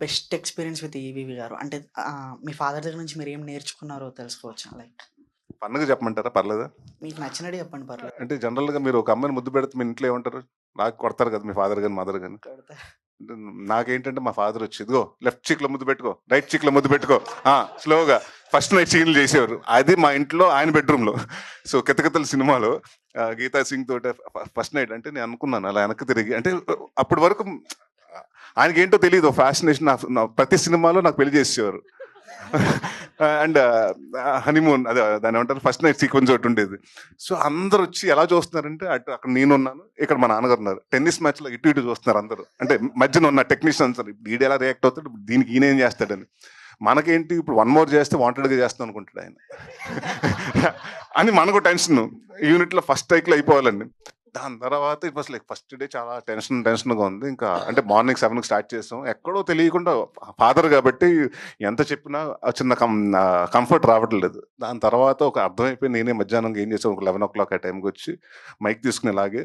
Best experience with EVV గారు? అంటే మీ father దగ్గర నుంచి మీరేం నేర్చుకున్నారో తెలుసుకోవచ్చా? లైక్ ఫన్‌గా చెప్పమంటారా? పర్లేదా? మీకు నచ్చినట్టు చెప్పండి పర్లేదు. అంటే జనరల్‌గా మీరు ఒక అమ్మాయిని ముద్దు పెడితే మీ ఇంట్లో ఏమంటారు? నాకు కొడతారు కదా! మీ ఫాదర్ గాని, మదర్ గాని. కొడతా. అంటే నాకేంటంటే మా ఫాదర్ వచ్చి, "ఇదిగో లెఫ్ట్ చీక్‌లో ముద్దు పెట్టుకో, రైట్ చీక్‌లో ముద్దు పెట్టుకో." స్లోగా ఫస్ట్ నైట్ సీన్‌లు చేసేవారు. అది మా ఇంట్లో ఆయన బెడ్‌రూమ్‌లో. సో 'కితకితలు' సినిమాలో గీతా సింగ్ తోటి ఫస్ట్ నైట్ అంటే నేను అనుకున్నాను అలా వెనక్కి తిరిగి అంటే అప్పటి వరకు ఆయనకేంటో తెలియదు ఫ్యాసినేషన్. నా ప్రతి సినిమాలో నాకు పెళ్లి చేసేవారు. అండ్ హనీమూన్ అదే దాని ఏమంటారు ఫస్ట్ నైట్ సీక్వెన్స్ ఒకటి ఉండేది. సో అందరు వచ్చి ఎలా చూస్తున్నారంటే అటు అక్కడ నేనున్నాను, ఇక్కడ మా నాన్నగారు ఉన్నారు. టెన్నిస్ మ్యాచ్ లో ఇటు ఇటు చూస్తున్నారు అందరూ. అంటే మధ్యన ఉన్న టెక్నీషియన్స్ వీడు ఎలా రియాక్ట్ అవుతాడు, దీనికి ఈయన ఏం చేస్తాడని. మనకేంటి ఇప్పుడు వన్ మోర్ చేస్తే వాంటెడ్గా చేస్తాం అనుకుంటాడు ఆయన అని మనకు టెన్షన్. యూనిట్లో ఫస్ట్ టైక్లో అయిపోవాలండి. దాని తర్వాత it was like first day చాలా టెన్షన్గా ఉంది. ఇంకా అంటే మార్నింగ్ 7కి స్టార్ట్ చేసాం. ఎక్కడో తెలియకుండా ఫాదర్ కాబట్టి ఎంత చెప్పినా ఆ చిన్న కంఫర్ట్ రావట్లేదు. దాని తర్వాత ఒక అర్థమైపోయి నేనే మధ్యాహ్నం ఏం చేసాను, ఒక 11 ఆ టైంకి వచ్చి మైక్ తీసుకుని ఇలాగే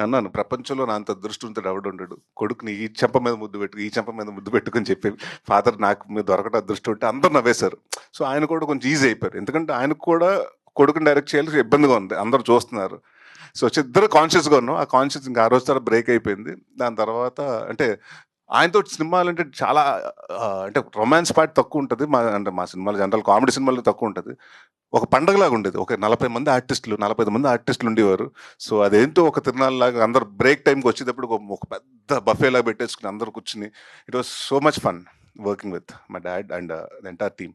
నన్ను ప్రపంచంలో నా అంత దృష్టింతుడు ఎవడుండడు, కొడుకుని ఈ చెంప మీద ముద్దు పెట్టు, ఈ చెంప మీద ముద్దు పెట్టుకుని చెప్పి ఫాదర్ నాకు మీరు దొరకట అదృష్టం ఉంటే అందరు నవ్వేశారు. సో ఆయన కూడా కొంచెం ఈజీ అయిపోయారు. ఎందుకంటే ఆయనకు కూడా కొడుకుని డైరెక్ట్ చేయాలి, ఇబ్బందిగా ఉంది, అందరు చూస్తున్నారు. సో ఇద్దరు కాన్షియస్గా ఉన్నాం. ఆ కాన్షియస్ ఇంకా ఆ రోజు తర్వాత బ్రేక్ అయిపోయింది. దాని తర్వాత అంటే ఆయనతో సినిమాలు అంటే చాలా అంటే రొమాన్స్ పార్ట్ తక్కువ ఉంటుంది. మా సినిమాలు జనరల్ కామెడీ సినిమాలు తక్కువ ఉంటుంది. ఒక పండగలాగా ఉండేది. ఒక 45 మంది ఆర్టిస్టులు, 45 మంది ఆర్టిస్టులు ఉండేవారు. సో అదేంటో ఒక తిరునాళ్ళలాగా అందరు బ్రేక్ టైంకి వచ్చేటప్పుడు ఒక పెద్ద బఫే లాగా పెట్టేసుకుని అందరు కూర్చుని it was so much fun working with my dad and the entire team.